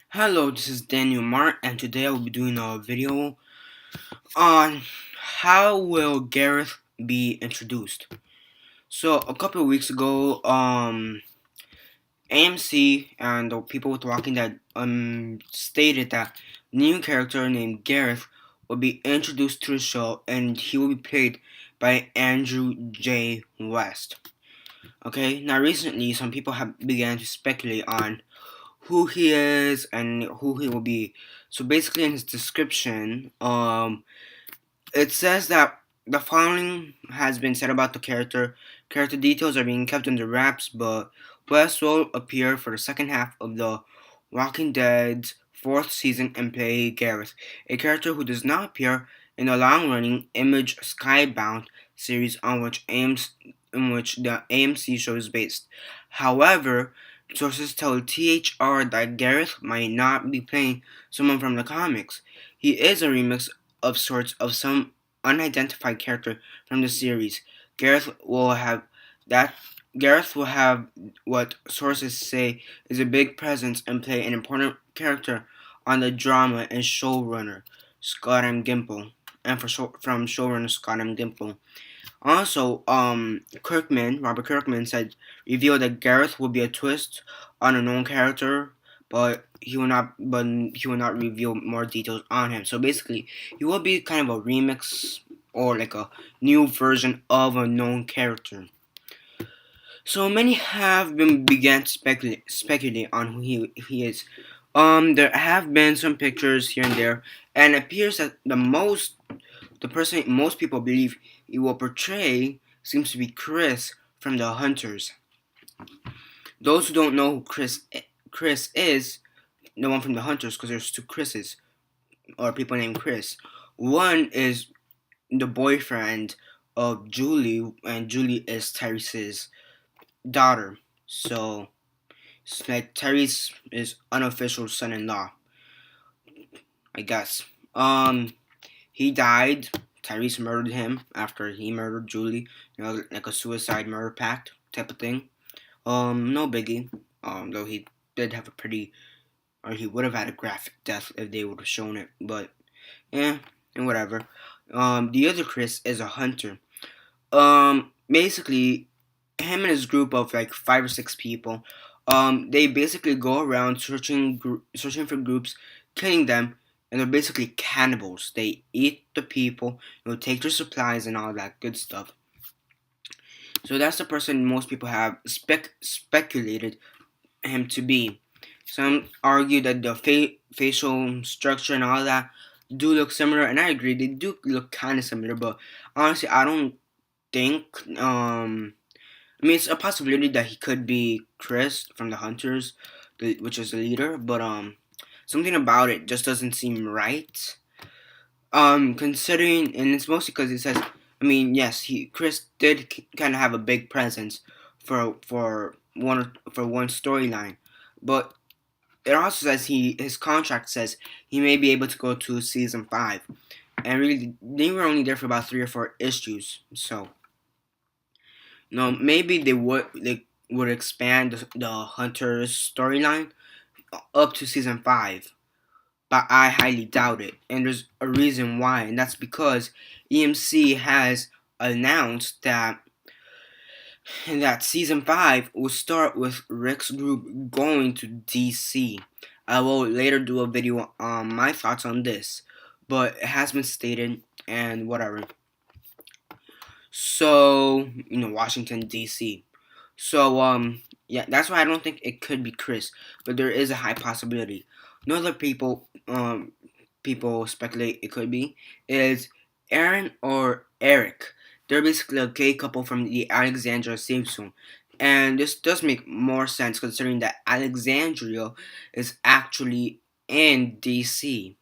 Hello, this is Daniel Mart, and today I will be doing a video on how will Gareth be introduced. So a couple of weeks ago, AMC and the people with Walking Dead stated that a new character named Gareth will be introduced to the show, and he will be played by Andrew J. West. Okay, now recently some people have began to speculate on who he is and who he will be. So basically, in his description, it says that the following has been said about the character. Character details are being kept under wraps, but West will appear for the second half of the Walking Dead's fourth season and play Gareth, a character who does not appear in the long-running Image Skybound series in which the AMC show is based. However, sources tell THR that Gareth might not be playing someone from the comics. He is a remix of sorts of some unidentified character from the series. Gareth will have that Gareth will have what sources say is a big presence and play an important character on the drama and showrunner Scott M. Gimple from showrunner Scott M. Gimple. Also, Robert Kirkman revealed that Gareth will be a twist on a known character, but he will not reveal more details on him. So basically, he will be kind of a remix or like a new version of a known character. So many have been began to speculate on who he is. There have been some pictures here and there, and it appears that the person most people believe he will portray seems to be Chris from the Hunters. Those who don't know who Chris is, the one from the Hunters, because there's two Chris's or people named Chris. One is the boyfriend of Julie, and Julie is Tyrese's daughter. So it's like Tyrese is unofficial son-in-law, I guess. He died. Tyrese murdered him after he murdered Julie. Like a suicide murder pact type of thing. No biggie. Though he did have a pretty, or he would have had a graphic death if they would have shown it. But yeah, and whatever. The other Chris is a hunter. Basically, him and his group of like 5 or 6 people, they basically go around searching for groups, killing them, and they're basically cannibals. They eat the people, take their supplies and all that good stuff. So that's the person most people have speculated him to be. Some argue that the facial structure and all that do look similar, and I agree, they do look kind of similar, but honestly, I don't think, I mean, it's a possibility that he could be Chris from the Hunters, which is the leader, but something about it just doesn't seem right. Considering, and it's mostly because it says, I mean, yes, Chris did kind of have a big presence for one storyline, but it also says his contract says he may be able to go to season 5, and really they were only there for about 3 or 4 issues, so no, maybe they would expand the Hunter's storyline up to season 5, but I highly doubt it. And there's a reason why, and that's because EMC has announced that season 5 will start with Rick's group going to DC. I will later do a video on my thoughts on this, but it has been stated and whatever. So, Washington D.C. So, yeah, that's why I don't think it could be Chris, but there is a high possibility. Another people speculate it could be is Aaron or Eric. They're basically a gay couple from the Alexandria safe zone, and this does make more sense considering that Alexandria is actually in D.C.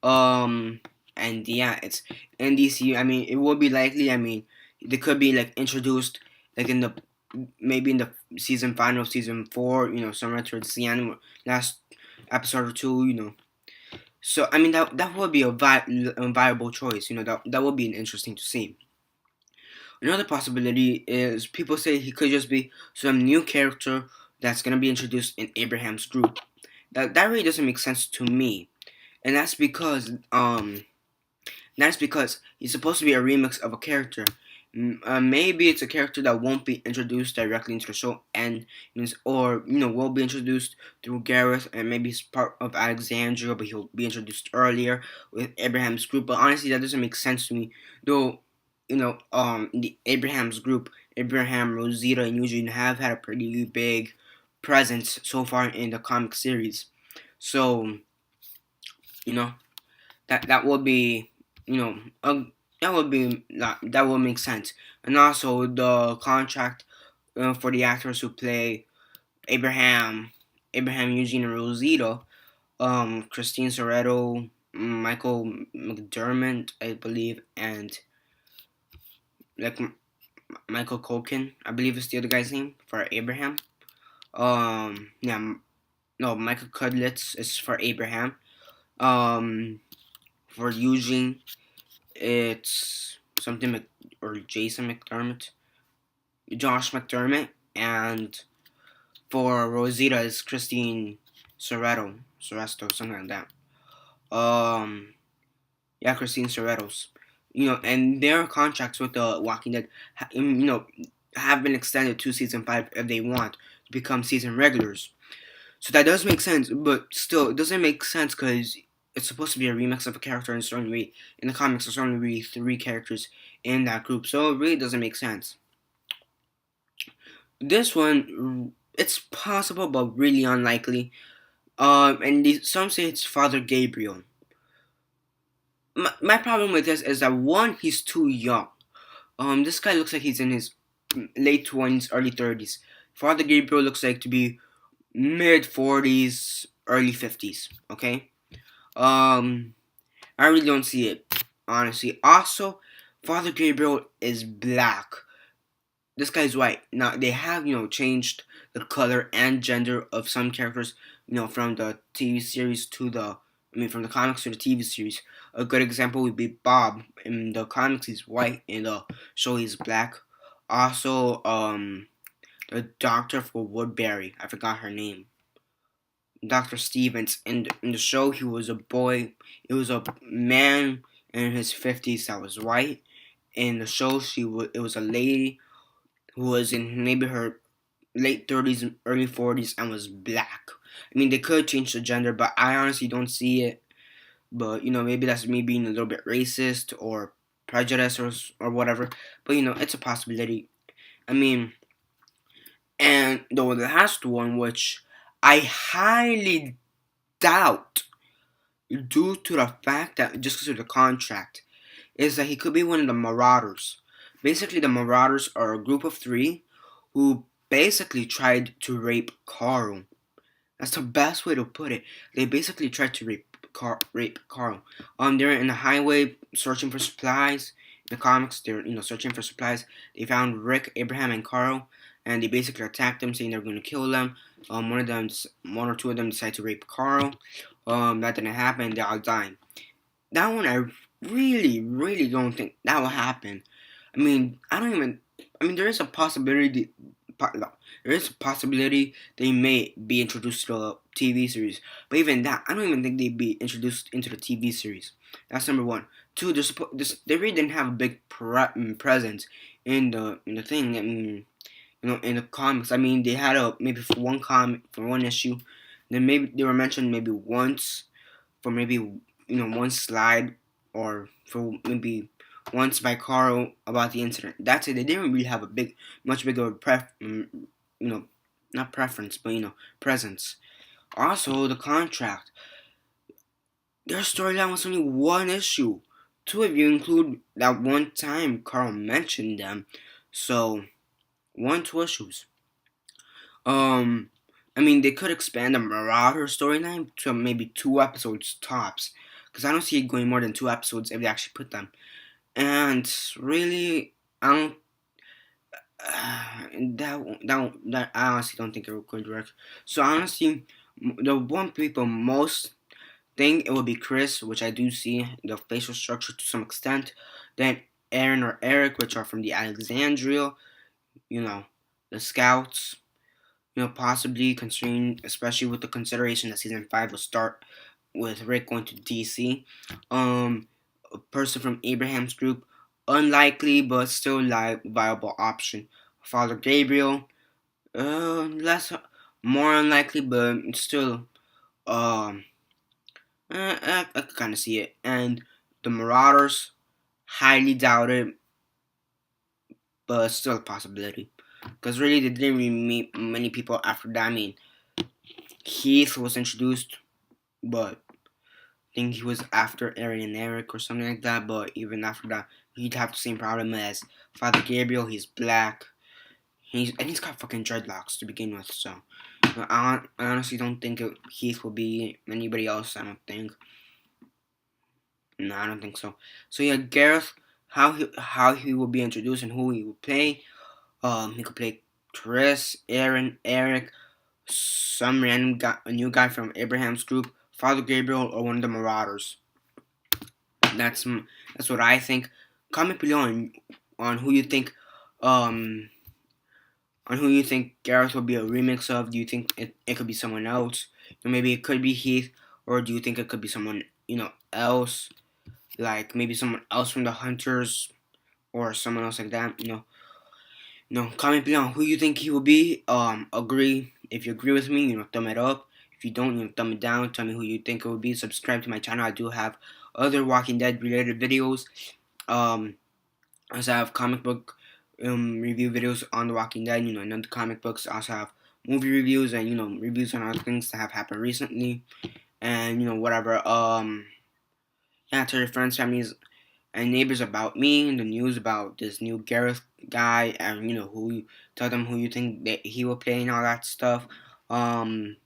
And yeah, it's in DC. I mean, it would be likely. I mean, they could be like introduced like in the maybe in the season final of season 4. Somewhere towards the end, last episode or two. So I mean that would be a viable choice. That would be interesting to see. Another possibility is people say he could just be some new character that's gonna be introduced in Abraham's group. That really doesn't make sense to me, and that's because he's supposed to be a remix of a character. Maybe it's a character that won't be introduced directly into the show, and or will be introduced through Gareth, and maybe he's part of Alexandria, but he'll be introduced earlier with Abraham's group. But honestly, that doesn't make sense to me. Though, the Abraham's group, Abraham, Rosita, and Eugene have had a pretty big presence so far in the comic series. So, you know, that would be you know that would make sense. And also the contract for the actors who play Abraham, Eugene, and Rosita, Christine Soretto, Michael McDermott, I believe, and like Michael Culkin, I believe is the other guy's name for Abraham. Yeah, no, Michael Cudlitz is for Abraham. For Eugene, it's something or Jason McDermott, Josh McDermott, and for Rosita is Christine Soresto, something like that. Yeah, Christine Soretos. And their contracts with the Walking Dead, have been extended to season 5 if they want to become season regulars. So that does make sense, but still, it doesn't make sense because it's supposed to be a remix of a character, and in the comics, there's only really 3 characters in that group, so it really doesn't make sense. This one, it's possible, but really unlikely. Some say it's Father Gabriel. My problem with this is that one, he's too young. This guy looks like he's in his late 20s, early 30s. Father Gabriel looks like to be mid 40s, early 50s. Okay. I really don't see it, honestly. Also, Father Gabriel is black. This guy's white. Now they have changed the color and gender of some characters. From the TV series to from the comics to the TV series. A good example would be Bob. In the comics, he's white. In the show, he's black. Also, the doctor for Woodbury. I forgot her name. Dr. Stevens. In the show, he was a boy. It was a man in his 50s that was white. In the show, it was a lady who was in maybe her late 30s and early 40s and was black. They could change the gender, but I honestly don't see it. But, maybe that's me being a little bit racist or prejudiced or whatever. But, it's a possibility. And the last one, which I highly doubt, due to the fact that just because of the contract, is that he could be one of the Marauders. Basically, the Marauders are a group of 3 who basically tried to rape Carl. That's the best way to put it. They basically tried to rape Carl. They're in the highway searching for supplies. In the comics, they're searching for supplies. They found Rick, Abraham, and Carl, and they basically attacked them, saying they're going to kill them. One or two of them decide to rape Carl. That didn't happen. They all died. That one, I really, really don't think that will happen. I don't even. There is a possibility. There is a possibility they may be introduced to a TV series, but even that, I don't even think they'd be introduced into the TV series. That's number one. Two, they really didn't have a big presence in the thing. In the comics. They had maybe for one comic for one issue, then maybe they were mentioned maybe once for maybe one slide, or for maybe once by Carl about the incident. That's it. They didn't really have a much bigger not preference, but presence. Also, the contract. Their storyline was only one issue. Two, if you include that one time Carl mentioned them. So, 2 issues. They could expand the Marauder storyline to maybe 2 episodes tops, because I don't see it going more than 2 episodes if they actually put them. And really, I don't. That I honestly don't think it would work. So honestly, the one people most think it would be Chris, which I do see the facial structure to some extent. Then Aaron or Eric, which are from the Alexandria, the Scouts. Possibly considering, especially with the consideration that season 5 will start with Rick going to DC. A person from Abraham's group, unlikely but still viable option. Father Gabriel, less more unlikely but still, um, I could kind of see it. And the Marauders, highly doubted, but still a possibility. Because really, they didn't really meet many people after that. I mean, Heath was introduced, but I think he was after Aaron and Eric or something like that. But even after that, he'd have the same problem as Father Gabriel. He's black. He's got fucking dreadlocks to begin with. So I honestly don't think Heath will be anybody else. I don't think. No, I don't think so. So yeah, Gareth, how he will be introduced and who he will play. He could play Chris, Aaron, Eric, some random guy, a new guy from Abraham's group, Father Gabriel, or one of the Marauders. That's that's what I think. Comment below on who you think um on who you think Gareth will be a remix of. Do you think it could be someone else? Or maybe it could be Heath, or do you think it could be someone else, like maybe someone else from the Hunters or someone else like that? Comment below who you think he will be. Agree. If you agree with me, thumb it up. If you don't, thumb it down. Tell me who you think it would be. Subscribe to my channel. I do have other Walking Dead related videos. Also have comic book review videos on the Walking Dead. Another comic books. I also have movie reviews and reviews on other things that have happened recently. And whatever. Yeah, tell your friends, families, and neighbors about me and the news about this new Gareth guy, and tell them who you think that he will play and all that stuff. Um,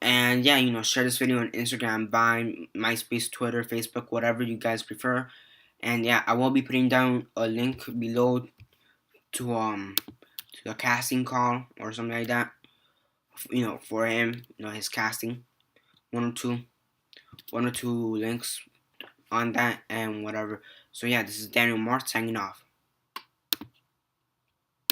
and yeah, share this video on Instagram, Vine, MySpace, Twitter, Facebook, whatever you guys prefer. And yeah, I will be putting down a link below to the casting call or something like that. For him, his casting, one or two, links on that and whatever. So yeah, this is Daniel Mart signing off.